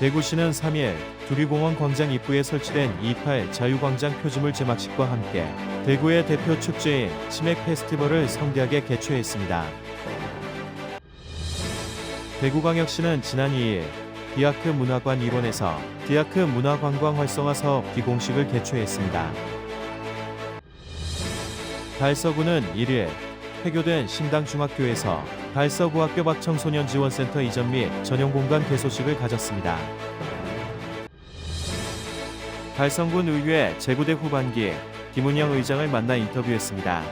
대구시는 3일 두리공원 광장 입구에 설치된 28 자유광장 표지물 제막식과 함께 대구의 대표 축제인 치맥 페스티벌을 성대하게 개최했습니다. 대구광역시는 지난 2일 디아크 문화관 일원에서 디아크 문화관광 활성화 사업 기공식을 개최했습니다. 달서구는 1일 폐교된 신당중학교에서 달서구학교 박청소년지원센터 이전 및 전용공간 개소식을 가졌습니다. 달성군 의회 제9대 후반기 김은영 의장을 만나 인터뷰했습니다.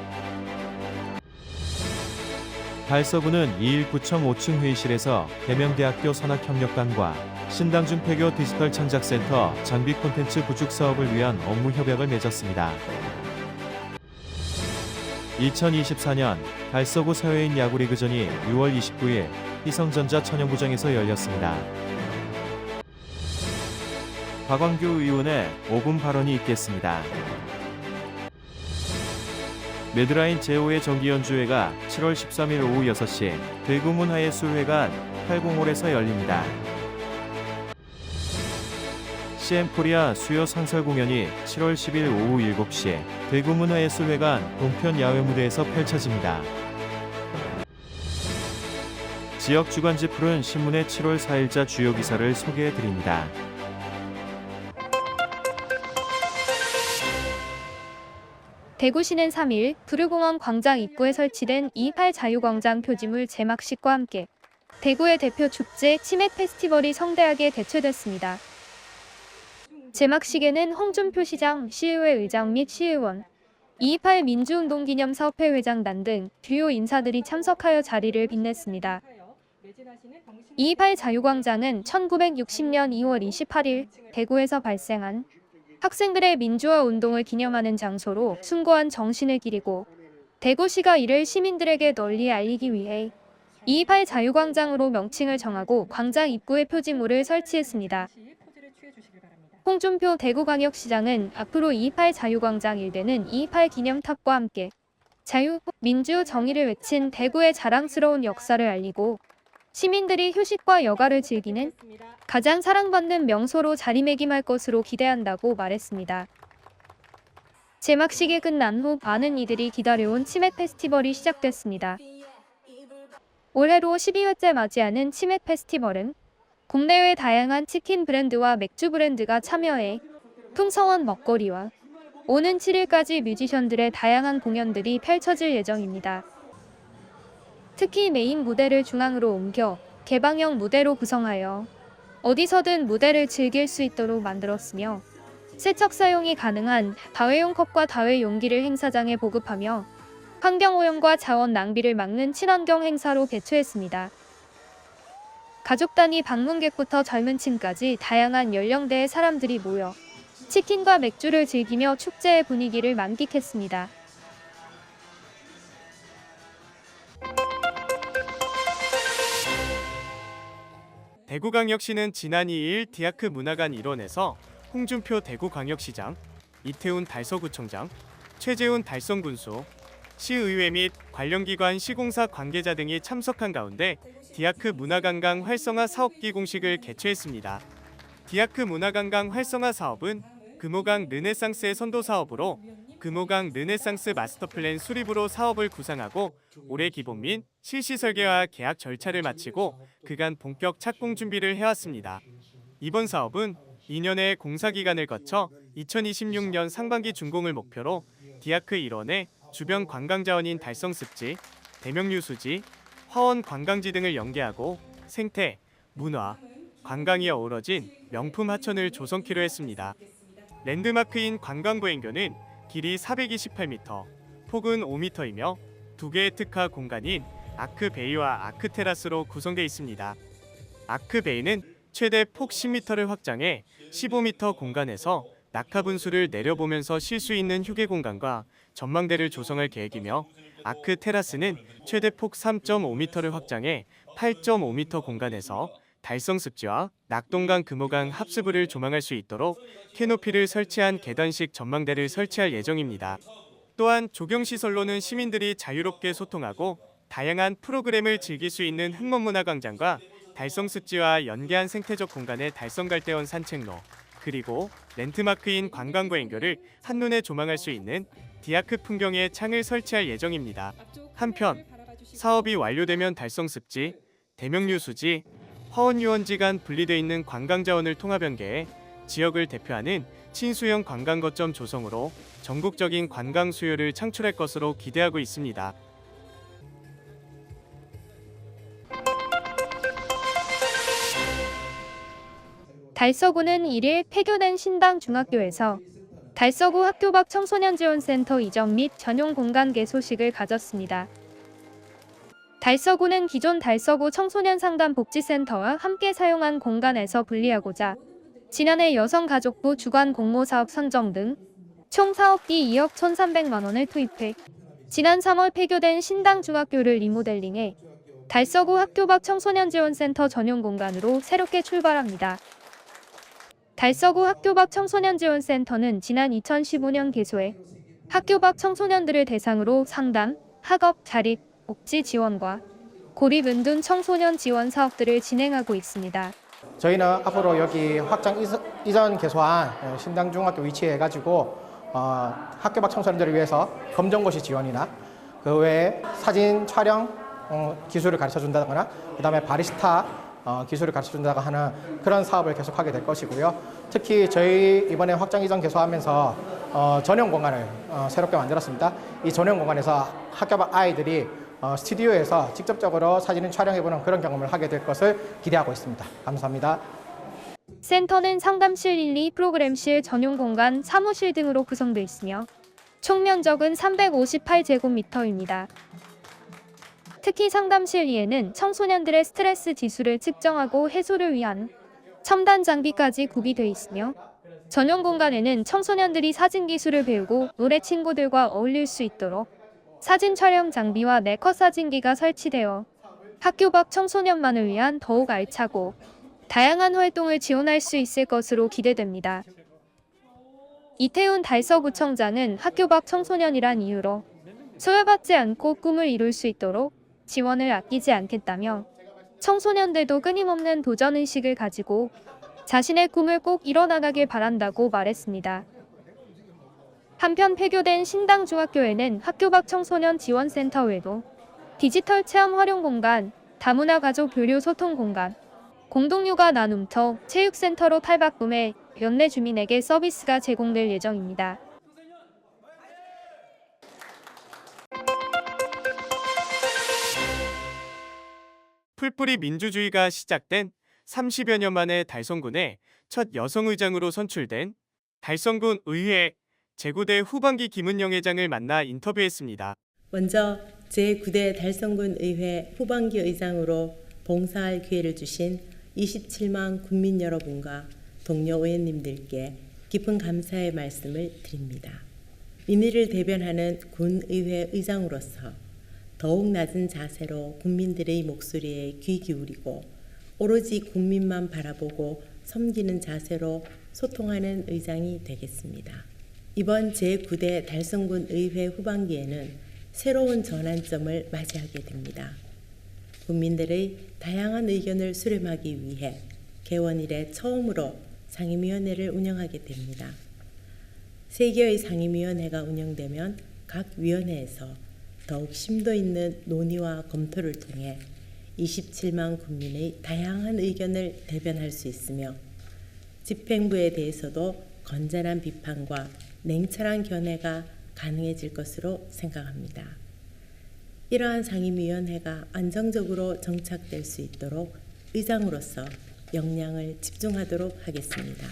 달서구는 2일 구청 5층 회의실에서 대명대학교 산학협력단과 신당중 폐교 디지털 창작센터 장비 콘텐츠 구축 사업을 위한 업무 협약을 맺었습니다. 2024년 달서구 사회인 야구리그전이 6월 29일 희성전자 천연구장에서 열렸습니다. 박광규 의원의 5분 발언이 있겠습니다. 매드라인 제5회 정기연주회가 7월 13일 오후 6시 대구문화예술회관 805홀에서 열립니다. CM코리아 수요 상설 공연이 7월 10일 오후 7시 대구문화예술회관 동편 야외무대에서 펼쳐집니다. 지역 주간지 푸른 신문의 7월 4일자 주요 기사를 소개해드립니다. 대구시는 3일 두류공원 광장 입구에 설치된 28 자유광장 표지물 제막식과 함께 대구의 대표 축제 치맥 페스티벌이 성대하게 개최됐습니다. 제막식에는 홍준표 시장, 시의회 의장 및 시의원, 228 민주운동기념사업회 회장단 등 주요 인사들이 참석하여 자리를 빛냈습니다. 228 자유광장은 1960년 2월 28일 대구에서 발생한 학생들의 민주화 운동을 기념하는 장소로 숭고한 정신을 기리고 대구시가 이를 시민들에게 널리 알리기 위해 228 자유광장으로 명칭을 정하고 광장 입구에 표지물을 설치했습니다. 홍준표 대구광역시장은 앞으로 228 자유광장 일대는 228 기념탑과 함께 자유, 민주, 정의를 외친 대구의 자랑스러운 역사를 알리고 시민들이 휴식과 여가를 즐기는 가장 사랑받는 명소로 자리매김할 것으로 기대한다고 말했습니다. 제막식이 끝난 후 많은 이들이 기다려온 치맥 페스티벌이 시작됐습니다. 올해로 12회째 맞이하는 치맥 페스티벌은 국내외 다양한 치킨 브랜드와 맥주 브랜드가 참여해 풍성한 먹거리와 오는 7일까지 뮤지션들의 다양한 공연들이 펼쳐질 예정입니다. 특히 메인 무대를 중앙으로 옮겨 개방형 무대로 구성하여 어디서든 무대를 즐길 수 있도록 만들었으며 세척 사용이 가능한 다회용 컵과 다회 용기를 행사장에 보급하며 환경오염과 자원 낭비를 막는 친환경 행사로 개최했습니다. 가족 단위 방문객부터 젊은 층까지 다양한 연령대의 사람들이 모여 치킨과 맥주를 즐기며 축제의 분위기를 만끽했습니다. 대구광역시는 지난 2일 디아크 문화관 일원에서 홍준표 대구광역시장, 이태훈 달서구청장, 최재훈 달성군수, 시의회 및 관련기관 시공사 관계자 등이 참석한 가운데 디아크 문화관광 활성화 사업기 공식을 개최했습니다. 디아크 문화관광 활성화 사업은 금호강 르네상스의 선도 사업으로 금호강 르네상스 마스터플랜 수립으로 사업을 구상하고 올해 기본 및 실시 설계와 계약 절차를 마치고 그간 본격 착공 준비를 해왔습니다. 이번 사업은 2년의 공사 기간을 거쳐 2026년 상반기 준공을 목표로 디아크 일원의 주변 관광자원인 달성습지, 대명유수지, 화원 관광지 등을 연계하고 생태, 문화, 관광이 어우러진 명품 하천을 조성키로 했습니다. 랜드마크인 관광보행교는 길이 428m, 폭은 5m이며 2개의 특화 공간인 아크베이와 아크테라스로 구성되어 있습니다. 아크베이는 최대 폭 10m를 확장해 15m 공간에서 낙하분수를 내려보면서 쉴 수 있는 휴게 공간과 전망대를 조성할 계획이며 아크테라스는 최대 폭 3.5m를 확장해 8.5m 공간에서 달성습지와 낙동강 금호강 합수부를 조망할 수 있도록 캐노피를 설치한 계단식 전망대를 설치할 예정입니다. 또한 조경시설로는 시민들이 자유롭게 소통하고 다양한 프로그램을 즐길 수 있는 흑먼문화광장과 달성 습지와 연계한 생태적 공간의 달성 갈대원 산책로, 그리고 랜드마크인 관광과 연결을 한눈에 조망할 수 있는 디아크 풍경의 창을 설치할 예정입니다. 한편 사업이 완료되면 달성 습지, 대명류 수지, 화원 유원지 간 분리되어 있는 관광 자원을 통합 연계해 지역을 대표하는 친수형 관광 거점 조성으로 전국적인 관광 수요를 창출할 것으로 기대하고 있습니다. 달서구는 1일 폐교된 신당중학교에서 달서구 학교 밖 청소년 지원센터 이전 및 전용 공간 개소식을 가졌습니다. 달서구는 기존 달서구 청소년 상담 복지센터와 함께 사용한 공간에서 분리하고자 지난해 여성가족부 주관 공모사업 선정 등 총 사업비 2억 1,300만 원을 투입해 지난 3월 폐교된 신당중학교를 리모델링해 달서구 학교 밖 청소년 지원센터 전용 공간으로 새롭게 출발합니다. 달서구 학교 밖 청소년 지원센터는 지난 2015년 개소해 학교 밖 청소년들을 대상으로 상담, 학업, 자립, 복지 지원과 고립 은둔 청소년 지원 사업들을 진행하고 있습니다. 저희는 앞으로 여기 확장 이전 개소한 신당중학교 위치해가지고 학교 밖 청소년들을 위해서 검정고시 지원이나 그 외에 사진 촬영 기술을 가르쳐 준다거나 그 다음에 바리스타 기술을 가르쳐 준다고 하는 그런 사업을 계속하게 될 것이고요. 특히 저희 이번에 확장 이전 개소하면서 전용 공간을 새롭게 만들었습니다. 이 전용 공간에서 학교 밖 아이들이 스튜디오에서 직접적으로 사진을 촬영해보는 그런 경험을 하게 될 것을 기대하고 있습니다. 감사합니다. 센터는 상담실 1, 2, 프로그램실, 전용 공간, 사무실 등으로 구성되어 있으며 총 면적은 358제곱미터입니다. 특히 상담실 2에는 청소년들의 스트레스 지수를 측정하고 해소를 위한 첨단 장비까지 구비되어 있으며 전용 공간에는 청소년들이 사진 기술을 배우고 노래 친구들과 어울릴 수 있도록 사진 촬영 장비와 네컷 사진기가 설치되어 학교 밖 청소년만을 위한 더욱 알차고 다양한 활동을 지원할 수 있을 것으로 기대됩니다. 이태훈 달서구청장은 학교 밖 청소년이란 이유로 소외받지 않고 꿈을 이룰 수 있도록 지원을 아끼지 않겠다며 청소년들도 끊임없는 도전의식을 가지고 자신의 꿈을 꼭 이뤄나가길 바란다고 말했습니다. 한편 폐교된 신당중학교에는 학교 밖 청소년 지원센터 외에도 디지털 체험 활용 공간, 다문화 가족 교류 소통 공간, 공동육아 나눔터, 체육센터로 탈바꿈해 연내 주민에게 서비스가 제공될 예정입니다. 풀뿌리 민주주의가 시작된 30여 년 만에 달성군의 첫 여성의장으로 선출된 달성군 의회 제9대 후반기 김은영 회장을 만나 인터뷰했습니다. 먼저 제9대 달성군 의회 후반기 의장으로 봉사할 기회를 주신 27만 군민 여러분과 동료 의원님들께 깊은 감사의 말씀을 드립니다. 민의를 대변하는 군의회 의장으로서 더욱 낮은 자세로 국민들의 목소리에 귀 기울이고 오로지 국민만 바라보고 섬기는 자세로 소통하는 의장이 되겠습니다. 이번 제9대 달성군 의회 후반기에는 새로운 전환점을 맞이하게 됩니다. 국민들의 다양한 의견을 수렴하기 위해 개원 이래 처음으로 상임위원회를 운영하게 됩니다. 3개의 상임위원회가 운영되면 각 위원회에서 더욱 심도 있는 논의와 검토를 통해 27만 국민의 다양한 의견을 대변할 수 있으며 집행부에 대해서도 건전한 비판과 냉철한 견해가 가능해질 것으로 생각합니다. 이러한 상임위원회가 안정적으로 정착될 수 있도록 의장으로서 역량을 집중하도록 하겠습니다.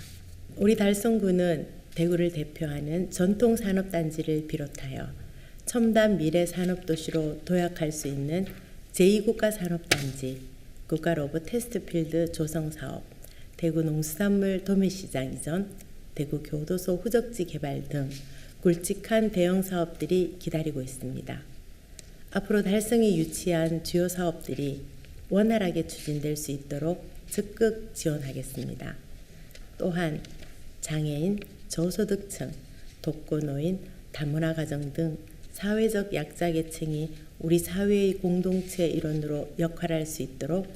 우리 달성군은 대구를 대표하는 전통산업단지를 비롯하여 첨단 미래산업도시로 도약할 수 있는 제2국가산업단지, 국가로봇 테스트필드 조성사업, 대구 농수산물 도매시장 이전, 대구 교도소 후적지 개발 등 굵직한 대형 사업들이 기다리고 있습니다. 앞으로 달성이 유치한 주요 사업들이 원활하게 추진될 수 있도록 적극 지원하겠습니다. 또한 장애인, 저소득층, 독거노인, 다문화 가정 등 사회적 약자계층이 우리 사회의 공동체 일원으로 역할할 수 있도록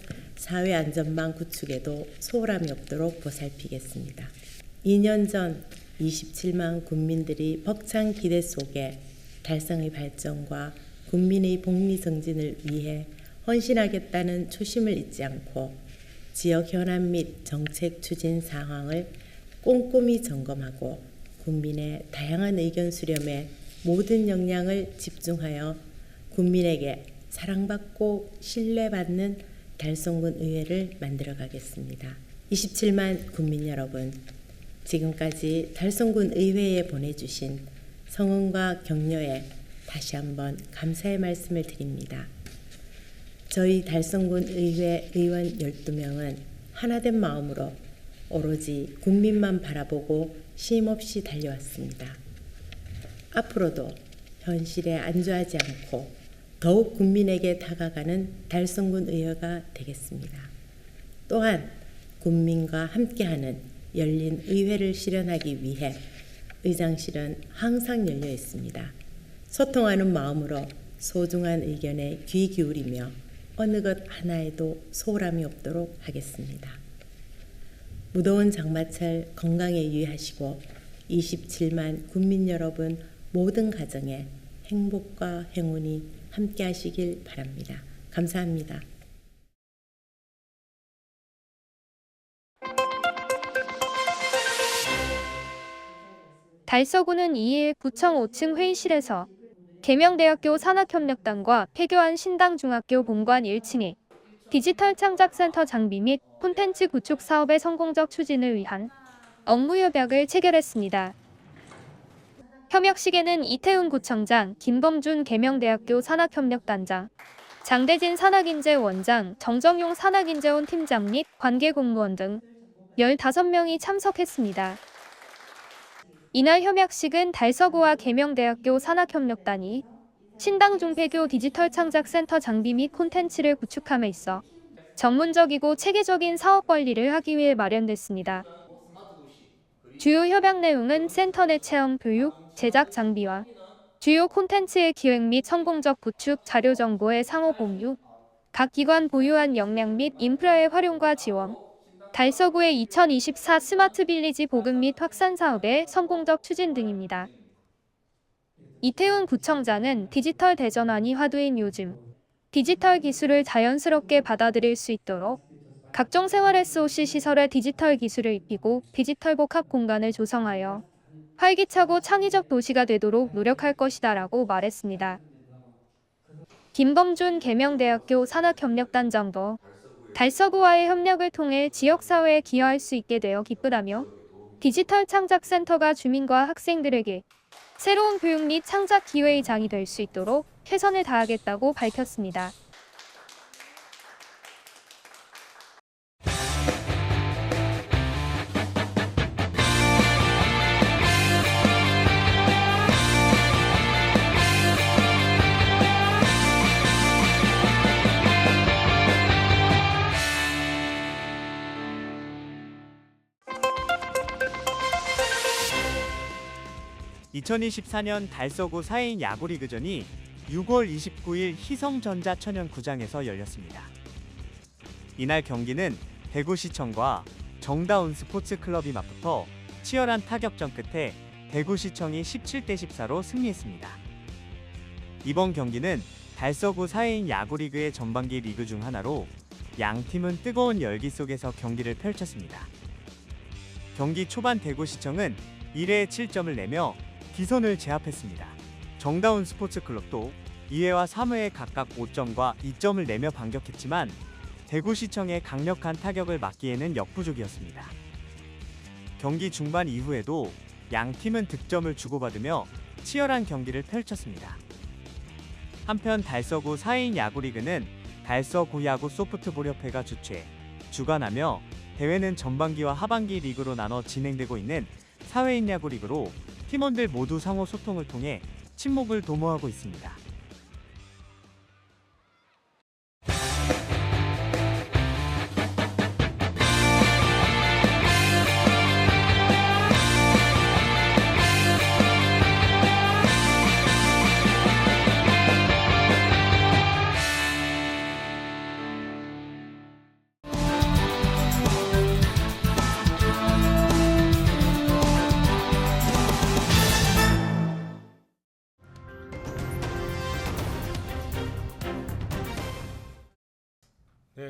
사회 안전망 구축에도 소홀함이 없도록 보살피겠습니다. 2년 전 27만 국민들이 벅찬 기대 속에 달성의 발전과 국민의 복리 정진을 위해 헌신하겠다는 초심을 잊지 않고 지역 현안 및 정책 추진 상황을 꼼꼼히 점검하고 국민의 다양한 의견 수렴에 모든 역량을 집중하여 국민에게 사랑받고 신뢰받는 달성군 의회를 만들어 가겠습니다. 27만 국민 여러분, 지금까지 달성군 의회에 보내주신 성원과 격려에 다시 한번 감사의 말씀을 드립니다. 저희 달성군 의회 의원 12명은 하나된 마음으로 오로지 국민만 바라보고 쉼없이 달려왔습니다. 앞으로도 현실에 안주하지 않고 더욱 국민에게 다가가는 달성군 의회가 되겠습니다. 또한 국민과 함께하는 열린 의회를 실현하기 위해 의장실은 항상 열려 있습니다. 소통하는 마음으로 소중한 의견에 귀 기울이며 어느 것 하나에도 소홀함이 없도록 하겠습니다. 무더운 장마철 건강에 유의하시고 27만 국민 여러분 모든 가정에 행복과 행운이 함께 하시길 바랍니다. 감사합니다. 달서구는 2일 구청 5층 회의실에서 계명대학교 산학협력단과 폐교한 신당중학교 본관 1층에 디지털 창작센터 장비 및 콘텐츠 구축 사업의 성공적 추진을 위한 업무협약을 체결했습니다. 협약식에는 이태훈 구청장, 김범준 계명대학교 산학협력단장, 장대진 산학인재원장, 정정용 산학인재원 팀장 및 관계공무원 등 15명이 참석했습니다. 이날 협약식은 달서구와 계명대학교 산학협력단이 신당중폐교 디지털 창작센터 장비 및 콘텐츠를 구축함에 있어 전문적이고 체계적인 사업 관리를 하기 위해 마련됐습니다. 주요 협약 내용은 센터 내 체험 교육, 제작 장비와 주요 콘텐츠의 기획 및 성공적 구축, 자료 정보의 상호 공유, 각 기관 보유한 역량 및 인프라의 활용과 지원, 달서구의 2024 스마트 빌리지 보급 및 확산 사업의 성공적 추진 등입니다. 이태훈 구청장은 디지털 대전환이 화두인 요즘 디지털 기술을 자연스럽게 받아들일 수 있도록 각종 생활 SOC 시설에 디지털 기술을 입히고 디지털 복합 공간을 조성하여 활기차고 창의적 도시가 되도록 노력할 것이다라고 말했습니다. 김범준 계명대학교 산학협력단장도 달서구와의 협력을 통해 지역사회에 기여할 수 있게 되어 기쁘다며 디지털 창작센터가 주민과 학생들에게 새로운 교육 및 창작 기회의 장이 될 수 있도록 최선을 다하겠다고 밝혔습니다. (2024년) 달서구 4인 야구리그전이 6월 29일 희성전자 천연구장에서 열렸습니다. 이날 경기는 대구시청과 정다운 스포츠클럽이 맞붙어 치열한 타격전 끝에 대구시청이 17대 14로 승리했습니다. 이번 경기는 달서구 4인 야구리그의 전반기 리그 중 하나로 양 팀은 뜨거운 열기 속에서 경기를 펼쳤습니다. 경기 초반 대구시청은 1회에 7점을 내며 기선을 제압했습니다. 정다운 스포츠클럽도 2회와 3회에 각각 5점과 2점을 내며 반격했지만 대구시청의 강력한 타격을 막기에는 역부족이었습니다. 경기 중반 이후에도 양 팀은 득점을 주고받으며 치열한 경기를 펼쳤습니다. 한편 달서구 4인 야구리그는 달서구야구 소프트볼협회가 주관하며 대회는 전반기와 하반기 리그로 나눠 진행되고 있는 사회인 야구리그로 팀원들 모두 상호 소통을 통해 친목을 도모하고 있습니다.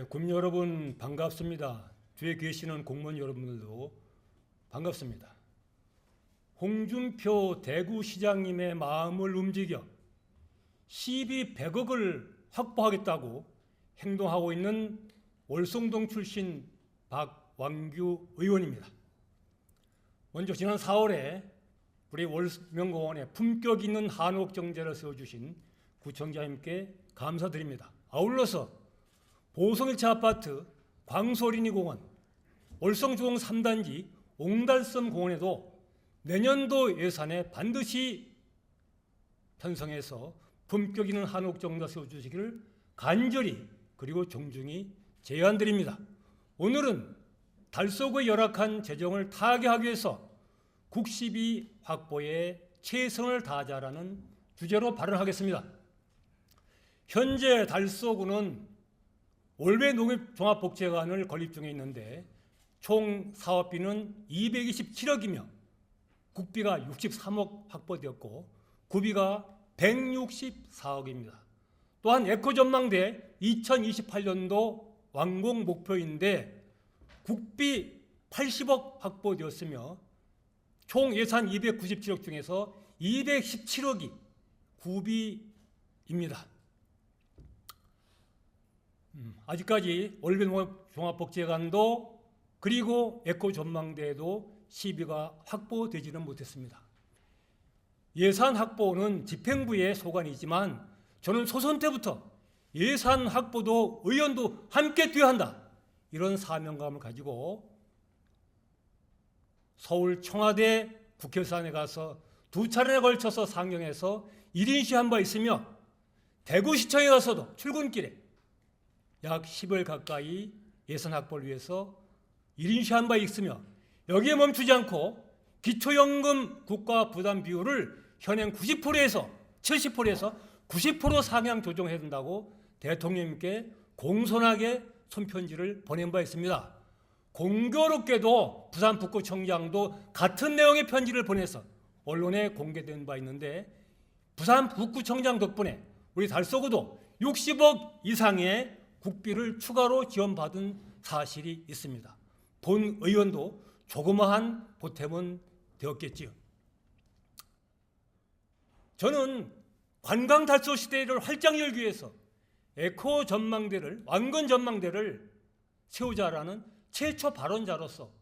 국민 여러분 반갑습니다. 뒤에 계시는 공무원 여러분들도 반갑습니다. 홍준표 대구시장님의 마음을 움직여 시비 100억을 확보하겠다고 행동하고 있는 월성동 출신 박완규 의원입니다. 먼저 지난 4월에 우리 월명공원에 품격 있는 한옥 정제를 세워주신 구청장님께 감사드립니다. 아울러서 보성 1차 아파트 광소리니 공원, 월성주공 3단지 옹달섬 공원에도 내년도 예산에 반드시 편성해서 품격 있는 한옥 정자 세워주시기를 간절히 그리고 정중히 제안드립니다. 오늘은 달서구의 열악한 재정을 타개하기 위해서 국시비 확보에 최선을 다하자라는 주제로 발언하겠습니다. 현재 달서구는 올배 농협종합복지관을 건립 중에 있는데 총 사업비는 227억이며 국비가 63억 확보되었고 구비가 164억입니다. 또한 에코전망대 2028년도 완공 목표인데 국비 80억 확보되었으며 총 예산 297억 중에서 217억이 구비입니다. 아직까지 올배농협종합복지관도 그리고 에코전망대에도 시비가 확보되지는 못했습니다. 예산 확보는 집행부의 소관이지만 저는 소선 때부터 예산 확보도 의원도 함께 뛰어야 한다, 이런 사명감을 가지고 서울 청와대 국회의사당에 가서 2차례에 걸쳐서 상경해서 1인 시한 바 있으며 대구시청에 가서도 출근길에 약 10일 가까이 예산 확보를 위해서 1인 시한 바 있으며 여기에 멈추지 않고 기초연금 국가 부담 비율을 현행 90%에서 70%에서 90% 상향 조정해야 된다고 대통령님께 공손하게 손편지를 보낸 바 있습니다. 공교롭게도 부산 북구청장도 같은 내용의 편지를 보내서 언론에 공개된 바 있는데 부산 북구청장 덕분에 우리 달서구도 60억 이상의 국비를 추가로 지원받은 사실이 있습니다. 본 의원도 조그마한 보탬은 되었겠지요. 저는 관광 달서 시대를 활짝 열기 위해서 에코 전망대를, 완건 전망대를 세우자라는 최초 발언자로서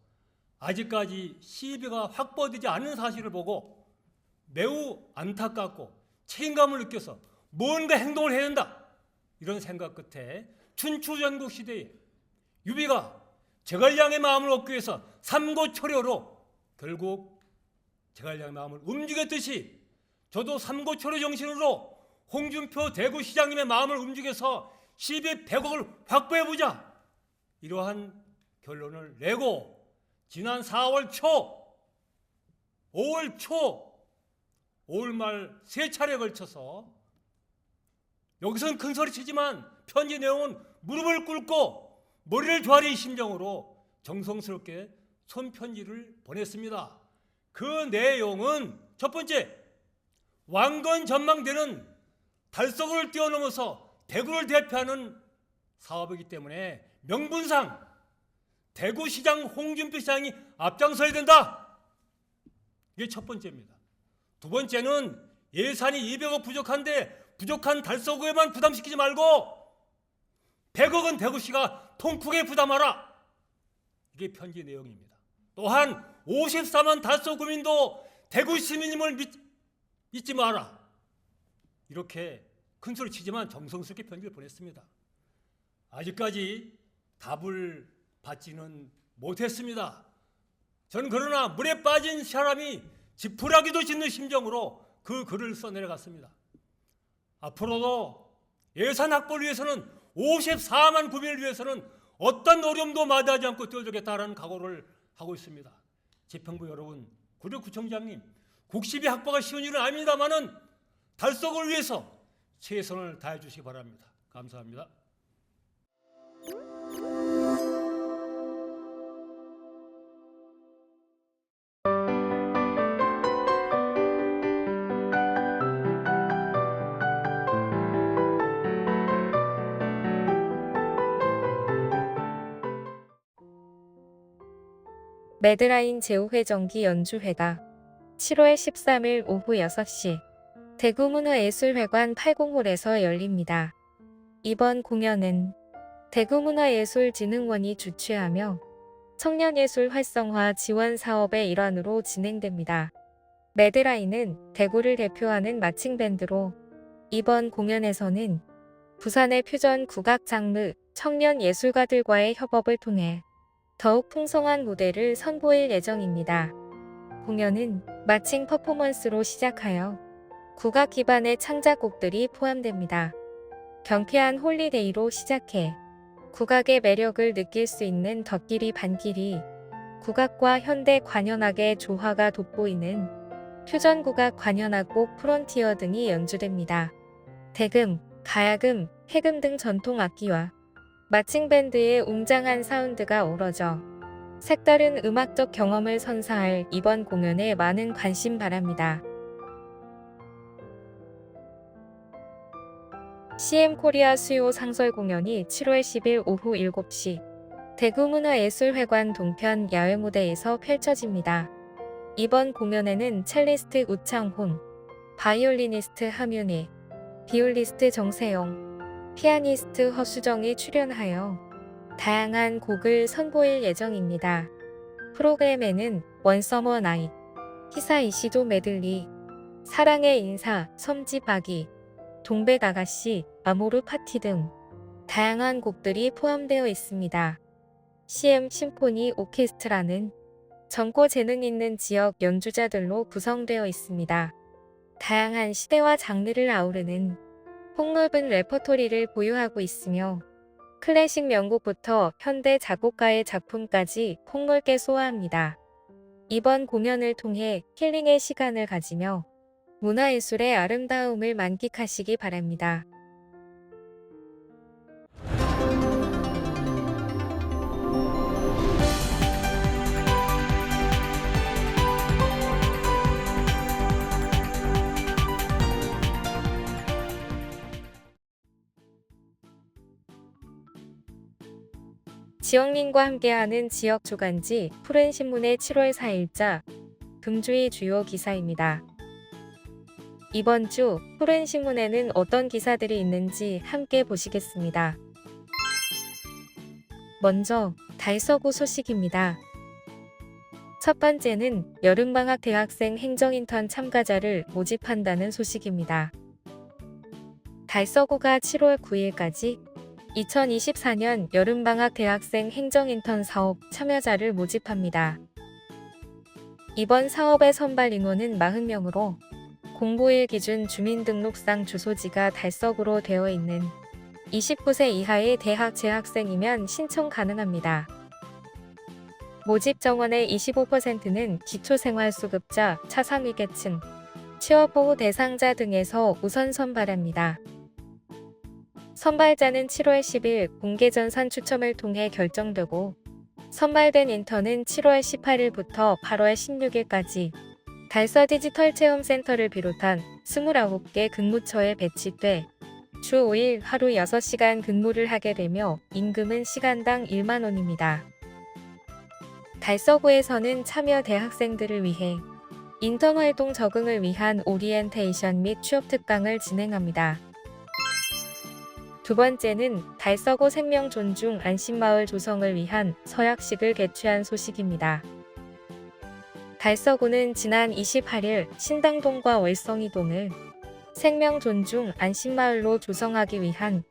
아직까지 시비가 확보되지 않은 사실을 보고 매우 안타깝고 책임감을 느껴서 뭔가 행동을 해야 된다, 이런 생각 끝에 춘추전국 시대에 유비가 제갈량의 마음을 얻기 위해서 삼고초려로 결국 제갈량의 마음을 움직였듯이 저도 삼고초려 정신으로 홍준표 대구시장님의 마음을 움직여서 시비 100억을 확보해보자, 이러한 결론을 내고 지난 4월 초, 5월 초, 5월 말 3차례에 걸쳐서 여기서는 큰 소리 치지만 편지 내용은 무릎을 꿇고 머리를 조아린 심정으로 정성스럽게 손편지를 보냈습니다. 그 내용은 첫 번째, 완건 전망대는 달서구를 뛰어넘어서 대구를 대표하는 사업이기 때문에 명분상 대구시장 홍준표 시장이 앞장서야 된다, 이게 첫 번째입니다. 두 번째는 예산이 200억 부족한데 부족한 달서구에만 부담시키지 말고 100억은 대구시가 통크게 부담하라, 이게 편지 내용입니다. 또한 54만 달서구민도 대구 시민임을 잊지 마라, 이렇게 큰소리 치지만 정성스럽게 편지를 보냈습니다. 아직까지 답을 받지는 못했습니다. 저는 그러나 물에 빠진 사람이 지푸라기도 짚는 심정으로 그 글을 써내려갔습니다. 앞으로도 예산 확보를 위해서는 54만 구민을 위해서는 어떤 어려움도 마다하지 않고 뛰어들겠다라는 각오를 하고 있습니다. 집행부 여러분, 그리고 구청장님, 국시비 확보가 쉬운 일은 아닙니다만은 달서구를 위해서 최선을 다해 주시기 바랍니다. 감사합니다. 매드라인 제5회 연주회가 7월 13일 오후 6시 대구문화예술회관 80홀에서 열립니다. 이번 공연은 대구문화예술진흥원이 주최하며 청년예술 활성화 지원 사업의 일환으로 진행됩니다. 매드라인은 대구를 대표하는 마칭밴드로 이번 공연에서는 부산의 퓨전 국악 장르 청년 예술가들과의 협업을 통해 더욱 풍성한 무대를 선보일 예정입니다. 공연은 마칭 퍼포먼스로 시작하여 국악 기반의 창작곡들이 포함됩니다. 경쾌한 홀리데이로 시작해 국악의 매력을 느낄 수 있는 덧길이 반길이, 국악과 현대 관현악의 조화가 돋보이는 퓨전 국악 관현악곡 프론티어 등이 연주됩니다. 대금, 가야금, 해금 등 전통 악기와 마칭밴드의 웅장한 사운드가 어우러져 색다른 음악적 경험을 선사할 이번 공연에 많은 관심 바랍니다. CM코리아 수요 상설 공연이 7월 10일 오후 7시 대구문화예술회관 동편 야외무대에서 펼쳐집니다. 이번 공연에는 첼리스트 우창훈, 바이올리니스트 함윤희, 비올리스트 정세영, 피아니스트 허수정이 출연하여 다양한 곡을 선보일 예정입니다. 프로그램에는 원서머 나잇, 히사이시도 메들리, 사랑의 인사, 섬지박이, 동백아가씨, 아모르 파티 등 다양한 곡들이 포함되어 있습니다. CM 심포니 오케스트라는 젊고 재능 있는 지역 연주자들로 구성되어 있습니다. 다양한 시대와 장르를 아우르는 폭넓은 레퍼토리를 보유하고 있으며 클래식 명곡부터 현대 작곡가의 작품까지 폭넓게 소화합니다. 이번 공연을 통해 힐링의 시간을 가지며 문화예술의 아름다움을 만끽하시기 바랍니다. 지역민과 함께하는 지역 주간지 푸른신문의 7월 4일자 금주의 주요 기사입니다. 이번 주 푸른신문에는 어떤 기사들이 있는지 함께 보시겠습니다. 먼저 달서구 소식입니다. 첫 번째는 여름방학 대학생 행정인턴 참가자를 모집한다는 소식입니다. 달서구가 7월 9일까지 2024년 여름방학 대학생 행정인턴 사업 참여자를 모집합니다. 이번 사업의 선발 인원은 40명으로 공보일 기준 주민등록상 주소지가 달서구로 되어 있는 29세 이하의 대학 재학생이면 신청 가능합니다. 모집 정원의 25%는 기초생활수급자, 차상위계층, 취업보호 대상자 등에서 우선 선발합니다. 선발자는 7월 10일 공개전산 추첨을 통해 결정되고 선발된 인턴은 7월 18일부터 8월 16일까지 달서 디지털 체험센터를 비롯한 29개 근무처에 배치돼 주 5일 하루 6시간 근무를 하게 되며 임금은 시간당 1만 원입니다. 달서구에서는 참여 대학생들을 위해 인턴 활동 적응을 위한 오리엔테이션 및 취업 특강을 진행합니다. 두 번째는 달서구 생명 존중 안심마을 조성을 위한 서약식을 개최한 소식입니다. 달서구는 지난 28일 신당동과 월성이동을 생명 존중 안심마을로 조성하기 위한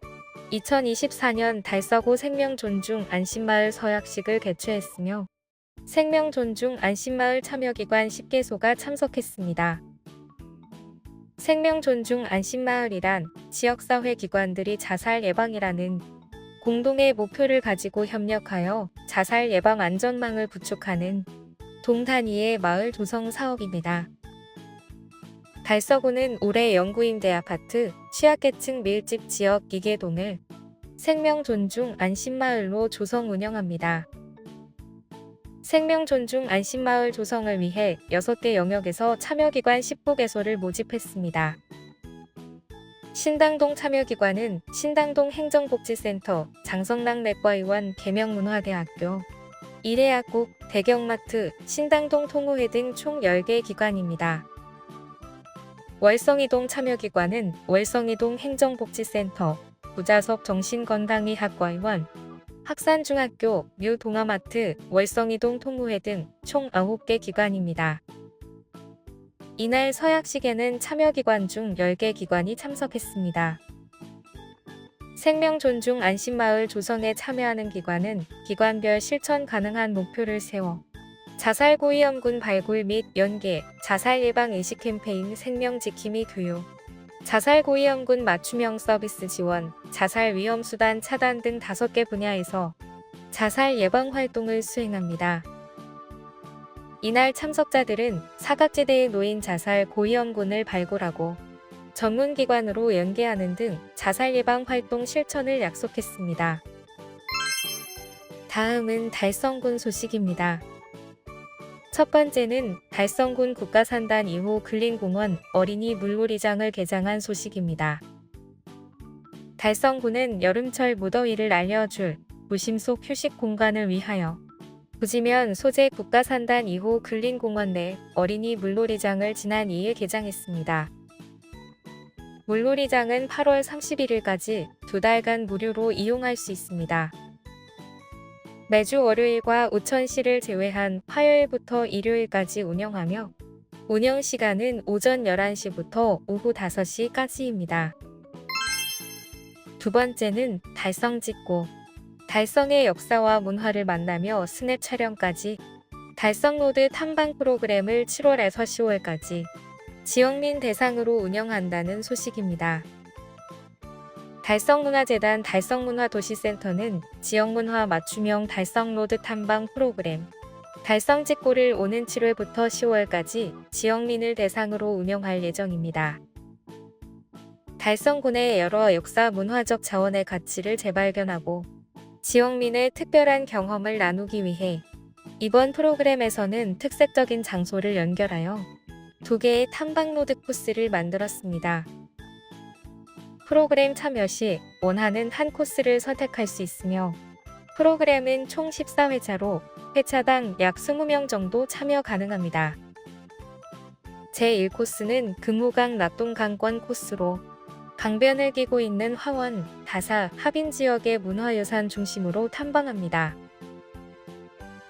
2024년 달서구 생명 존중 안심마을 서약식을 개최했으며 생명 존중 안심마을 참여기관 10개소가 참석했습니다. 생명 존중 안심마을이란 지역사회 기관들이 자살 예방이라는 공동의 목표를 가지고 협력하여 자살 예방 안전망을 구축하는 동단위의 마을 조성 사업입니다. 달서구는 올해 영구임대 아파트, 취약계층 밀집 지역 이계동을 생명 존중 안심마을로 조성 운영합니다. 생명 존중 안심마을 조성을 위해 6개 영역에서 참여기관 19개소를 모집했습니다. 신당동 참여기관은 신당동 행정복지센터, 장성락 내과의원 계명문화대학교, 일회약국, 대경마트, 신당동 통우회 등 총 10개 기관입니다. 월성이동 참여기관은 월성이동 행정복지센터, 부자섭 정신건강의 학과의원, 학산중학교, 뮤동아마트, 월성이동 통우회 등 총 9개 기관입니다. 이날 서약식에는 참여기관 중 10개 기관이 참석했습니다. 생명존중 안심마을 조성에 참여하는 기관은 기관별 실천 가능한 목표를 세워 자살 고위험군 발굴 및 연계, 자살 예방 인식 캠페인 생명지킴이 교육, 자살 고위험군 맞춤형 서비스 지원, 자살 위험 수단 차단 등 5개 분야에서 자살 예방 활동을 수행합니다. 이날 참석자들은 사각지대에 놓인 자살 고위험군을 발굴하고 전문기관으로 연계하는 등 자살 예방 활동 실천을 약속했습니다. 다음은 달성군 소식입니다. 첫 번째는 달성군 국가산단 2호 근린공원 어린이 물놀이장을 개장한 소식입니다. 달성군은 여름철 무더위를 알려줄 도심 속 휴식 공간을 위하여 부지면 소재 국가산단 2호 근린공원 내 어린이 물놀이장을 지난 2일 개장했습니다. 물놀이장은 8월 31일까지 2달간 무료로 이용할 수 있습니다. 매주 월요일과 오천시를 제외한 화요일부터 일요일까지 운영하며 운영 시간은 오전 11시부터 오후 5시까지입니다. 두 번째는 달성직고, 달성의 역사와 문화를 만나며 스냅 촬영까지 달성로드 탐방 프로그램을 7월에서 10월까지 지역민 대상으로 운영한다는 소식입니다. 달성문화재단 달성문화도시센터는 지역문화 맞춤형 달성로드 탐방 프로그램 달성직고를 오는 7월부터 10월까지 지역민을 대상으로 운영할 예정입니다. 달성군의 여러 역사 문화적 자원의 가치를 재발견하고 지역민의 특별한 경험을 나누기 위해 이번 프로그램에서는 특색적인 장소를 연결하여 2개의 탐방로드 코스를 만들었습니다. 프로그램 참여 시 원하는 한 코스를 선택할 수 있으며 프로그램은 총 14회차로 회차당 약 20명 정도 참여 가능합니다. 제1코스는 금호강 낙동강권 코스로 강변을 끼고 있는 화원, 다사, 하빈 지역의 문화유산 중심으로 탐방합니다.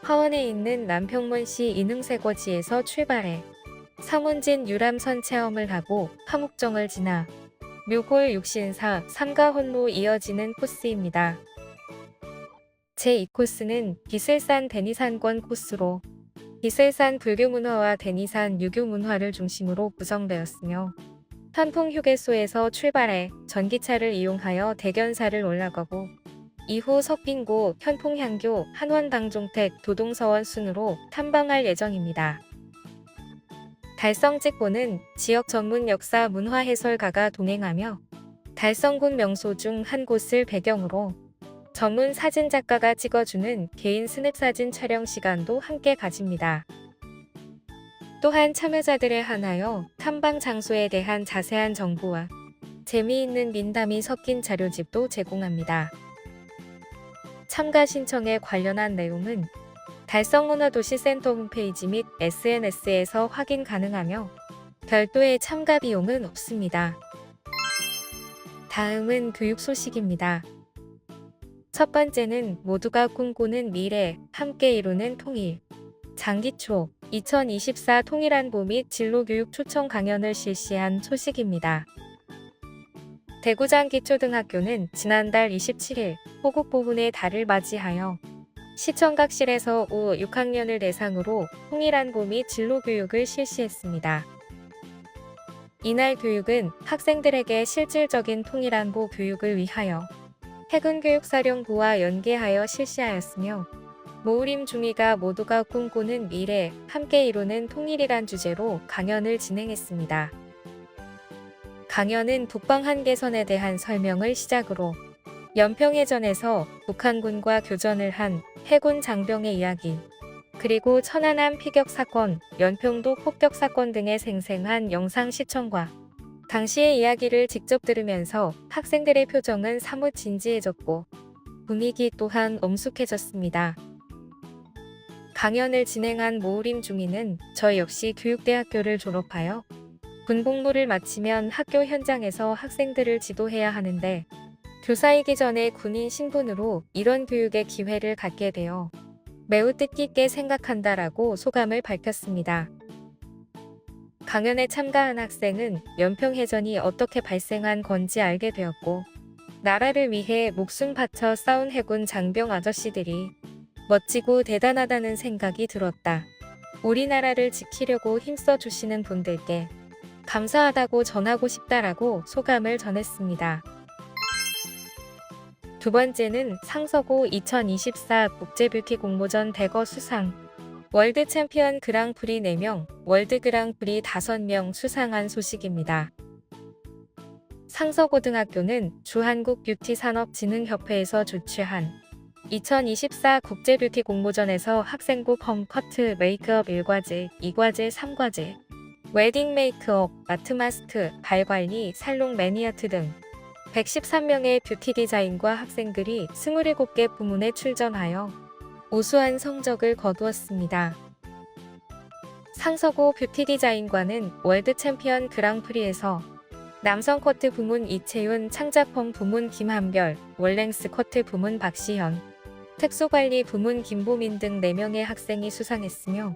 화원에 있는 남평문시 인흥세거지에서 출발해 성운진 유람선 체험을 하고 화목정을 지나 묘골 육신사, 삼가혼로 이어지는 코스입니다. 제2코스는 비슬산 대니산권 코스로 비슬산 불교문화와 대니산 유교문화를 중심으로 구성되었으며 현풍휴게소에서 출발해 전기차를 이용하여 대견사를 올라가고 이후 석빙고, 현풍향교, 한원당종택, 도동서원 순으로 탐방할 예정입니다. 달성직고는 지역 전문 역사 문화 해설가가 동행하며 달성군 명소 중 한 곳을 배경으로 전문 사진작가가 찍어주는 개인 스냅사진 촬영 시간도 함께 가집니다. 또한 참여자들에 한하여 탐방 장소에 대한 자세한 정보와 재미있는 민담이 섞인 자료집도 제공합니다. 참가 신청에 관련한 내용은 달성문화도시센터 홈페이지 및 SNS에서 확인 가능하며 별도의 참가 비용은 없습니다. 다음은 교육 소식입니다. 첫 번째는 모두가 꿈꾸는 미래, 함께 이루는 통일. 장기초 2024 통일안보 및 진로교육 초청 강연을 실시한 소식입니다. 대구장기초등학교는 지난달 27일 호국보훈의 달을 맞이하여 시청각실에서 5, 6학년을 대상으로 통일안보 및 진로교육을 실시했습니다. 이날 교육은 학생들에게 실질적인 통일안보 교육을 위하여 해군교육사령부와 연계하여 실시하였으며 모우림 중위가 모두가 꿈꾸는 미래, 함께 이루는 통일이란 주제로 강연을 진행했습니다. 강연은 북방 한계선에 대한 설명을 시작으로 연평해전에서 북한군과 교전을 한 해군 장병의 이야기, 그리고 천안함 피격 사건, 연평도 폭격 사건 등의 생생한 영상 시청과 당시의 이야기를 직접 들으면서 학생들의 표정은 사뭇 진지해졌고 분위기 또한 엄숙해졌습니다. 강연을 진행한 모우림 중위는 저 역시 교육대학교를 졸업하여 군복무를 마치면 학교 현장에서 학생들을 지도해야 하는데 교사이기 전에 군인 신분으로 이런 교육의 기회를 갖게 되어 매우 뜻깊게 생각한다라고 소감을 밝혔습니다. 강연에 참가한 학생은 연평해전이 어떻게 발생한 건지 알게 되었고 나라를 위해 목숨 바쳐 싸운 해군 장병 아저씨들이 멋지고 대단하다는 생각이 들었다. 우리나라를 지키려고 힘써 주시는 분들께 감사하다고 전하고 싶다라고 소감을 전했습니다. 두 번째는 상서고 2024 국제뷰티 공모전 대거 수상. 월드 챔피언 그랑프리 4명, 월드 그랑프리 5명 수상한 소식입니다. 상서고등학교는 주한국뷰티산업진흥협회에서 주최한 2024 국제뷰티 공모전에서 학생부 펌, 커트, 메이크업 1과제, 2과제, 3과제, 웨딩 메이크업, 아트마스트, 발관리, 살롱 매니아트 등 113명의 뷰티 디자인과 학생들이 27개 부문에 출전하여 우수한 성적을 거두었습니다. 상서고 뷰티 디자인과는 월드 챔피언 그랑프리에서 남성 커트 부문 이채윤, 창작펌 부문 김한별, 월랭스 커트 부문 박시현, 특수관리 부문 김보민 등 4명의 학생이 수상했으며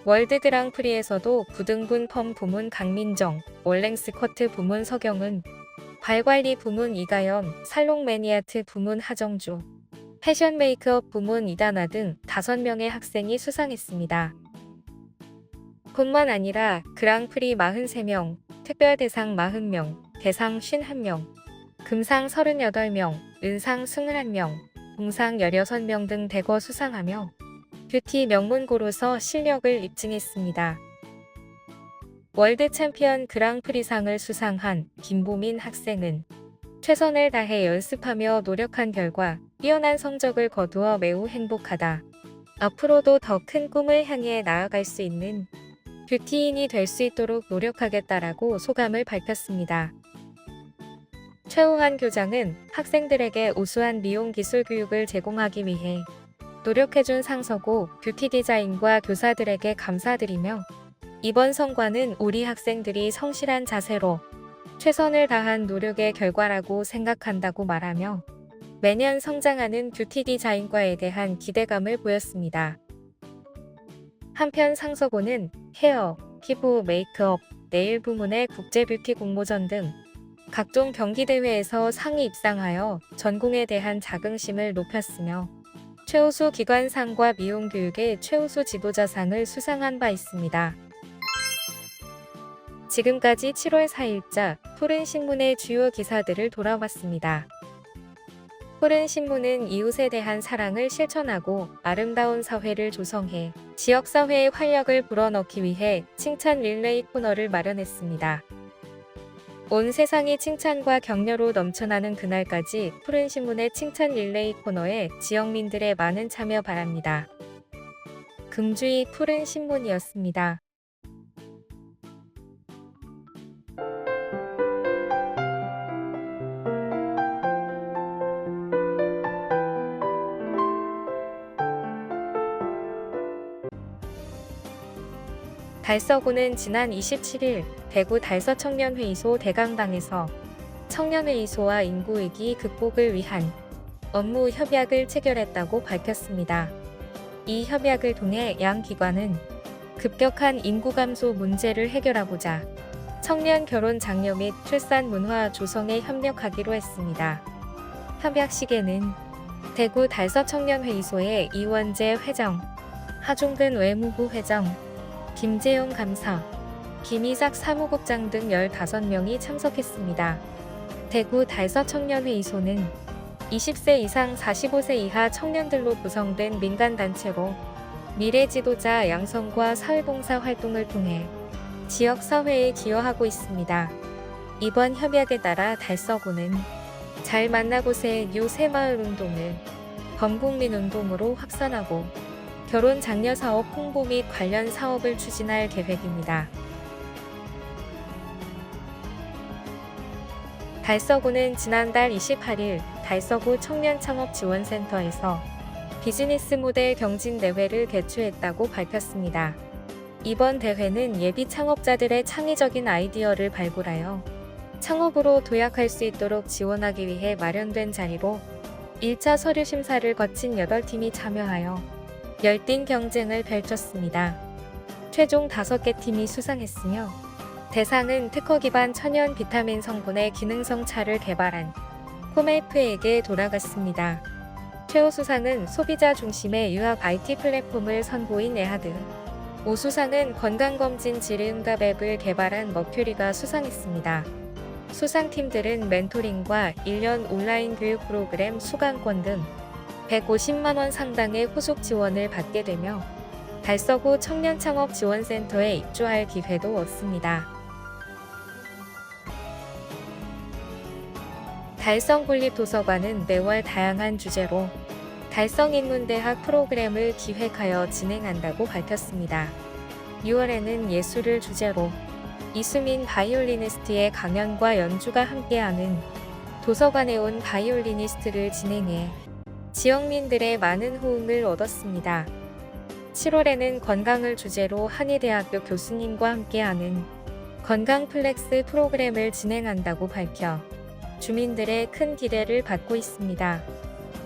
월드 그랑프리에서도 부등분 펌 부문 강민정, 월랭스 커트 부문 서경은, 발관리 부문 이가연, 살롱 매니아트 부문 하정주, 패션 메이크업 부문 이다나 등 5명의 학생이 수상했습니다. 뿐만 아니라 그랑프리 43명, 특별대상 40명, 대상 51명, 금상 38명, 은상 21명, 동상 16명 등 대거 수상하며 뷰티 명문고로서 실력을 입증했습니다. 월드 챔피언 그랑프리상을 수상한 김보민 학생은 최선을 다해 연습하며 노력한 결과 뛰어난 성적을 거두어 매우 행복하다. 앞으로도 더 큰 꿈을 향해 나아갈 수 있는 뷰티인이 될 수 있도록 노력하겠다라고 소감을 밝혔습니다. 최우환 교장은 학생들에게 우수한 미용 기술 교육을 제공하기 위해 노력해준 상서고 뷰티 디자인과 교사들에게 감사드리며 이번 성과는 우리 학생들이 성실한 자세로 최선을 다한 노력의 결과라고 생각한다고 말하며 매년 성장하는 뷰티 디자인과에 대한 기대감을 보였습니다. 한편 상서고는 헤어, 피부, 메이크업, 네일 부문의 국제 뷰티 공모전 등 각종 경기대회에서 상위 입상하여 전공에 대한 자긍심을 높였으며 최우수 기관상과 미용교육의 최우수 지도자상을 수상한 바 있습니다. 지금까지 7월 4일자 푸른신문의 주요 기사들을 돌아봤습니다. 푸른신문은 이웃에 대한 사랑을 실천하고 아름다운 사회를 조성해 지역사회의 활력을 불어넣기 위해 칭찬 릴레이 코너를 마련했습니다. 온 세상이 칭찬과 격려로 넘쳐나는 그날까지 푸른신문의 칭찬 릴레이 코너에 지역민들의 많은 참여 바랍니다. 금주의 푸른신문이었습니다. 달서구는 지난 27일 대구 달서청년회의소 대강당에서 청년회의소와 인구위기 극복을 위한 업무 협약을 체결했다고 밝혔습니다. 이 협약을 통해 양 기관은 급격한 인구 감소 문제를 해결하고자 청년 결혼 장려 및 출산 문화 조성에 협력하기로 했습니다. 협약식에는 대구 달서청년회의소의 이원재 회장, 하종근 외무부 회장, 김재용 감사, 김희삭 사무국장 등 15명이 참석했습니다. 대구 달서청년회의소는 20세 이상 45세 이하 청년들로 구성된 민간단체로 미래지도자 양성과 사회봉사 활동을 통해 지역사회에 기여하고 있습니다. 이번 협약에 따라 달서구는 잘 만나고세 뉴 새마을 운동을 범국민운동으로 확산하고 결혼 장려 사업 홍보 및 관련 사업을 추진할 계획입니다. 달서구는 지난달 28일 달서구 청년창업지원센터에서 비즈니스 모델 경진 대회를 개최했다고 밝혔습니다. 이번 대회는 예비 창업자들의 창의적인 아이디어를 발굴하여 창업으로 도약할 수 있도록 지원하기 위해 마련된 자리로 1차 서류 심사를 거친 8팀이 참여하여 열띤 경쟁을 펼쳤습니다. 최종 5개 팀이 수상했으며 대상은 특허 기반 천연 비타민 성분의 기능성 차를 개발한 코메이프에게 돌아갔습니다. 최우수상은 소비자 중심의 유학 IT 플랫폼을 선보인 에하드. 우수상은 건강검진 질의응답 앱을 개발한 머큐리가 수상했습니다. 수상팀들은 멘토링과 1년 온라인 교육 프로그램 수강권 등 150만 원 상당의 후속 지원을 받게 되며 달서구 청년창업지원센터에 입주할 기회도 얻습니다. 달성군립도서관은 매월 다양한 주제로 달성인문대학 프로그램을 기획하여 진행한다고 밝혔습니다. 6월에는 예술을 주제로 이수민 바이올리니스트의 강연과 연주가 함께하는 도서관에 온 바이올리니스트를 진행해 지역민들의 많은 호응을 얻었습니다. 7월에는 건강을 주제로 한의대학교 교수님과 함께하는 건강플렉스 프로그램을 진행한다고 밝혀 주민들의 큰 기대를 받고 있습니다.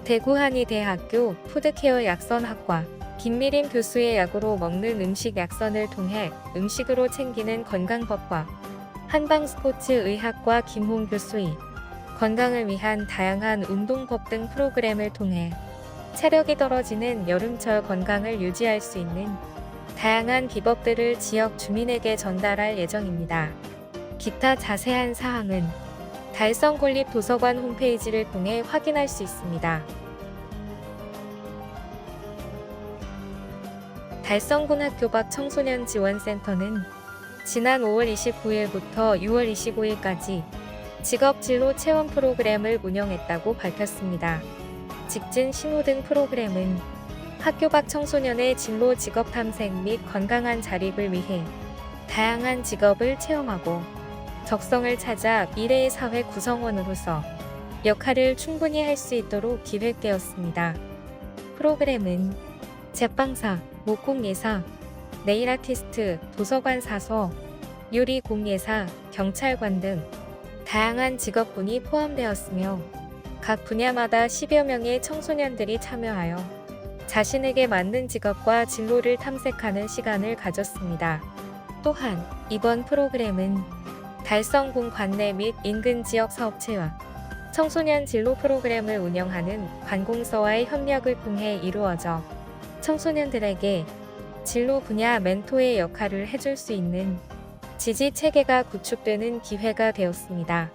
대구한의대학교 푸드케어 약선학과 김미림 교수의 약으로 먹는 음식 약선을 통해 음식으로 챙기는 건강법과 한방스포츠의학과 김홍 교수의 건강을 위한 다양한 운동법 등 프로그램을 통해 체력이 떨어지는 여름철 건강을 유지할 수 있는 다양한 비법들을 지역 주민에게 전달할 예정입니다. 기타 자세한 사항은 달성군립도서관 홈페이지를 통해 확인할 수 있습니다. 달성군 학교밖 청소년 지원센터는 지난 5월 29일부터 6월 25일까지 직업진로 체험 프로그램을 운영했다고 밝혔습니다. 직진 신호등 프로그램은 학교 밖 청소년의 진로 직업 탐색 및 건강한 자립을 위해 다양한 직업을 체험하고 적성을 찾아 미래의 사회 구성원으로서 역할을 충분히 할 수 있도록 기획되었습니다. 프로그램은 제빵사, 목공예사, 네일 아티스트, 도서관 사서, 요리 공예사, 경찰관 등 다양한 직업군이 포함되었으며 각 분야마다 10여 명의 청소년들이 참여하여 자신에게 맞는 직업과 진로를 탐색하는 시간을 가졌습니다. 또한 이번 프로그램은 달성군 관내 및 인근 지역 사업체와 청소년 진로 프로그램을 운영하는 관공서와의 협력을 통해 이루어져 청소년들에게 진로 분야 멘토의 역할을 해줄 수 있는 지지 체계가 구축되는 기회가 되었습니다.